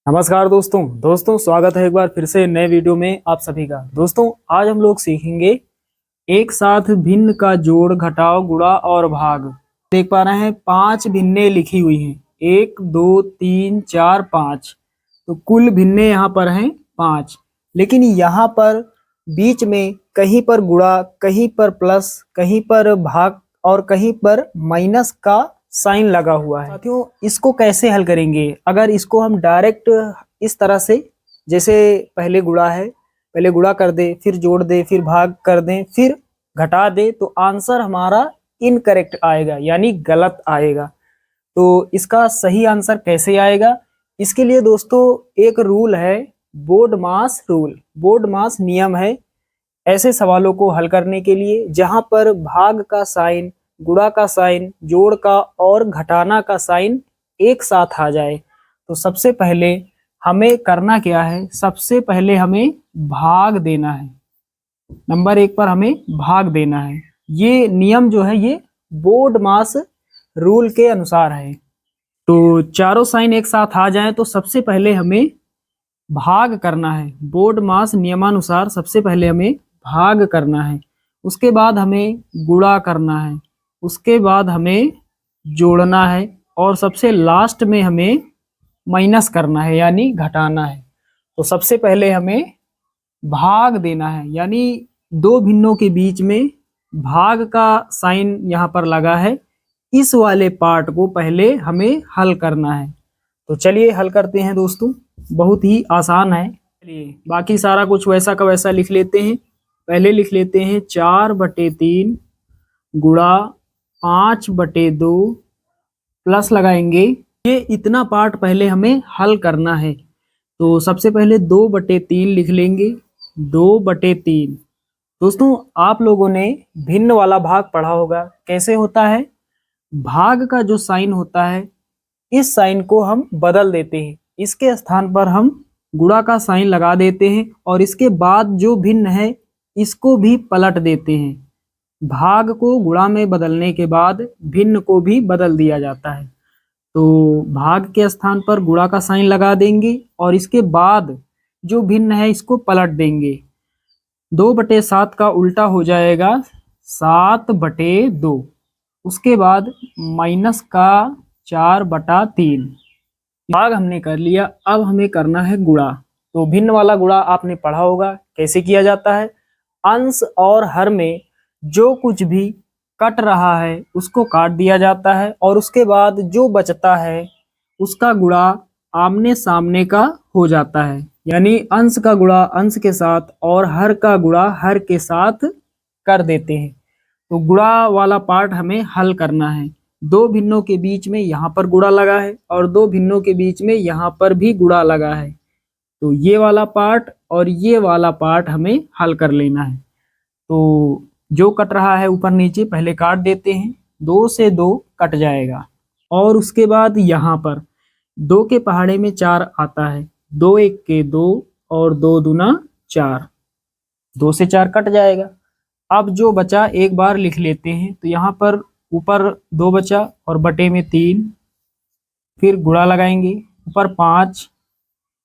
नमस्कार दोस्तों स्वागत है एक बार फिर से नए वीडियो में आप सभी का। दोस्तों आज हम लोग सीखेंगे एक साथ भिन्न का जोड़ घटाव गुणा और भाग। देख पा रहे हैं 5 भिन्नें लिखी हुई हैं, 1 2 3 4 5। तो कुल भिन्नें यहाँ पर हैं 5, लेकिन यहाँ पर बीच में कहीं पर गुणा, कहीं पर प्लस, कहीं पर भाग और कहीं पर माइनस का साइन लगा हुआ है। साथियों इसको कैसे हल करेंगे? अगर इसको हम डायरेक्ट इस तरह से, जैसे पहले गुणा है, पहले गुणा कर दे, फिर जोड़ दे, फिर भाग कर दें, फिर घटा दे, तो आंसर हमारा इनकरेक्ट आएगा, यानी गलत आएगा। तो इसका सही आंसर कैसे आएगा? इसके लिए दोस्तों एक रूल है, बोर्डमास रूल, बोर्डमास नियम है ऐसे सवालों को हल करने के लिए जहां पर भाग का साइन, गुणा का साइन, जोड़ का और घटाना का साइन एक साथ आ जाए। तो सबसे पहले हमें करना क्या है? सबसे पहले हमें भाग देना है। नंबर 1 पर हमें भाग देना है। ये नियम जो है ये बोर्डमास रूल के अनुसार है। तो चारों साइन एक साथ आ जाएं तो सबसे पहले हमें भाग करना है। बोर्डमास नियमानुसार सबसे पहले हमें भाग करना है, उसके बाद हमें गुणा करना है, उसके बाद हमें जोड़ना है और सबसे लास्ट में हमें माइनस करना है, यानी घटाना है। तो सबसे पहले हमें भाग देना है, यानी दो भिन्नों के बीच में भाग का साइन यहाँ पर लगा है। इस वाले पार्ट को पहले हमें हल करना है। तो चलिए हल करते हैं दोस्तों, बहुत ही आसान है। चलिए बाकी सारा कुछ वैसा का वैसा लिख लेते हैं। पहले लिख लेते हैं 4/3 गुणा 5/2 प्लस लगाएंगे। ये इतना पार्ट पहले हमें हल करना है। तो सबसे पहले 2/3 लिख लेंगे। 2/3 दोस्तों आप लोगों ने भिन्न वाला भाग पढ़ा होगा, कैसे होता है? भाग का जो साइन होता है, इस साइन को हम बदल देते हैं, इसके स्थान पर हम गुणा का साइन लगा देते हैं और इसके बाद जो भिन्न है इसको भी पलट देते हैं। भाग को गुणा में बदलने के बाद भिन्न को भी बदल दिया जाता है। तो भाग के स्थान पर गुणा का साइन लगा देंगे और इसके बाद जो भिन्न है इसको पलट देंगे। 2/7 का उल्टा हो जाएगा 7/2। उसके बाद माइनस का 4/3। भाग हमने कर लिया, अब हमें करना है गुणा। तो भिन्न वाला गुणा आपने पढ़ा होगा कैसे किया जाता है। अंश और हर में जो कुछ भी कट रहा है उसको काट दिया जाता है और उसके बाद जो बचता है उसका गुणा आमने सामने का हो जाता है, यानी अंश का गुणा अंश के साथ और हर का गुणा हर के साथ कर देते हैं। तो गुणा वाला पार्ट हमें हल करना है। दो भिन्नों के बीच में यहाँ पर गुणा लगा है और दो भिन्नों के बीच में यहाँ पर भी गुणा लगा है। तो ये वाला पार्ट और ये वाला पार्ट हमें हल कर लेना है। तो जो कट रहा है ऊपर नीचे पहले काट देते हैं। 2 से 2 कट जाएगा और उसके बाद यहाँ पर 2 के पहाड़े में 4 आता है। 2 1 के 2 और 2 दूना 4। 2 से 4 कट जाएगा। अब जो बचा एक बार लिख लेते हैं। तो यहाँ पर ऊपर 2 बचा और बटे में 3, फिर गुणा लगाएंगे। ऊपर 5,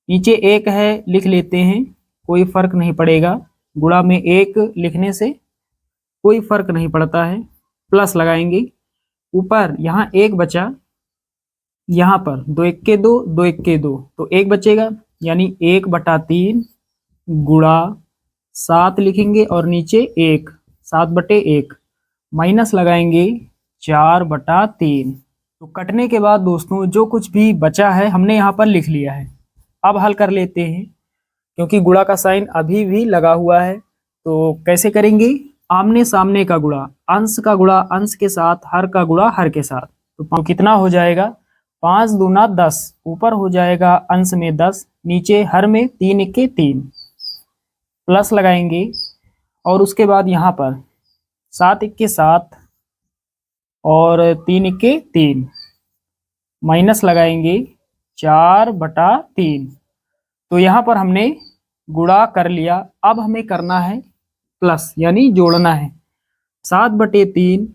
नीचे 1 है, लिख लेते हैं, कोई फर्क नहीं पड़ेगा। गुणा में 1 लिखने से कोई फर्क नहीं पड़ता है। प्लस लगाएंगे। ऊपर यहाँ 1 बचा, यहाँ पर 2 1 के 2, 2 1 के 2, तो 1 बचेगा, यानी 1/3 गुणा 7 लिखेंगे और नीचे 1, 7/1 माइनस लगाएंगे 4/3। तो कटने के बाद दोस्तों जो कुछ भी बचा है हमने यहाँ पर लिख लिया है। अब हल कर लेते हैं, क्योंकि गुणा का साइन अभी भी लगा हुआ है। तो कैसे करेंगे? आमने सामने का गुणा, अंश का गुणा अंश के साथ, हर का गुणा हर के साथ। तो कितना हो जाएगा? 5 दूना 10। ऊपर हो जाएगा अंश में 10, नीचे हर में 3 1 के 3। प्लस लगाएंगे और उसके बाद यहाँ पर 7 1 के 7 और 3 1 के 3 माइनस लगाएंगे 4/3। तो यहाँ पर हमने गुणा कर लिया। अब हमें करना है प्लस, यानी जोड़ना है। 7/3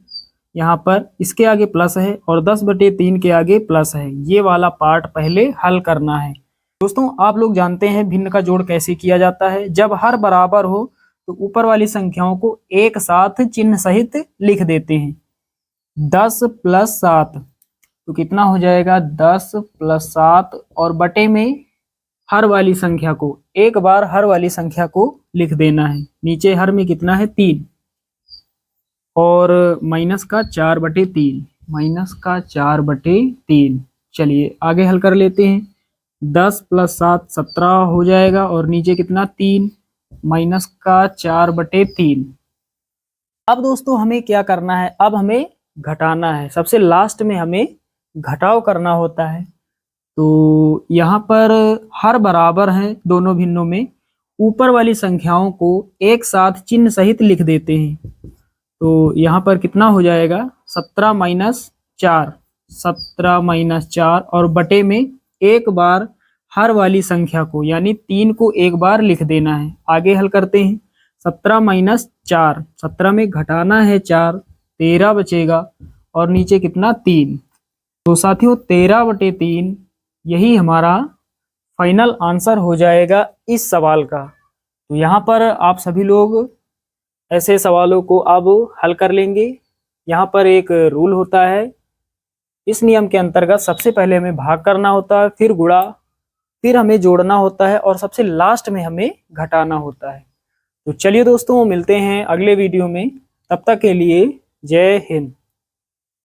यहाँ पर इसके आगे प्लस है और 10/3 के आगे प्लस है। ये वाला पार्ट पहले हल करना है। दोस्तों आप लोग जानते हैं भिन्न का जोड़ कैसे किया जाता है। जब हर बराबर हो तो ऊपर वाली संख्याओं को एक साथ चिन्ह सहित लिख देते हैं। 10 + 7 तो कितना हो जाएगा 10 + 7 और बटे में हर वाली संख्या को एक बार हर वाली संख्या को लिख देना है। नीचे हर में कितना है 3 और माइनस का 4/3 -4/3। चलिए आगे हल कर लेते हैं। 10 + 7 17 हो जाएगा और नीचे कितना 3 -4/3। अब दोस्तों हमें क्या करना है, अब हमें घटाना है। सबसे लास्ट में हमें घटाव करना होता है। तो यहाँ पर हर बराबर है दोनों भिन्नों में, ऊपर वाली संख्याओं को एक साथ चिन्ह सहित लिख देते हैं। तो यहाँ पर कितना हो जाएगा 17 - 4 और बटे में एक बार हर वाली संख्या को यानी 3 को एक बार लिख देना है। आगे हल करते हैं। 17 - 4 17 में घटाना है 4 13 बचेगा और नीचे कितना 3। तो साथियों 13/3 यही हमारा फाइनल आंसर हो जाएगा इस सवाल का। तो यहाँ पर आप सभी लोग ऐसे सवालों को अब हल कर लेंगे। यहाँ पर एक रूल होता है, इस नियम के अंतर्गत सबसे पहले हमें भाग करना होता है, फिर गुणा, फिर हमें जोड़ना होता है और सबसे लास्ट में हमें घटाना होता है। तो चलिए दोस्तों मिलते हैं अगले वीडियो में, तब तक के लिए जय हिंद।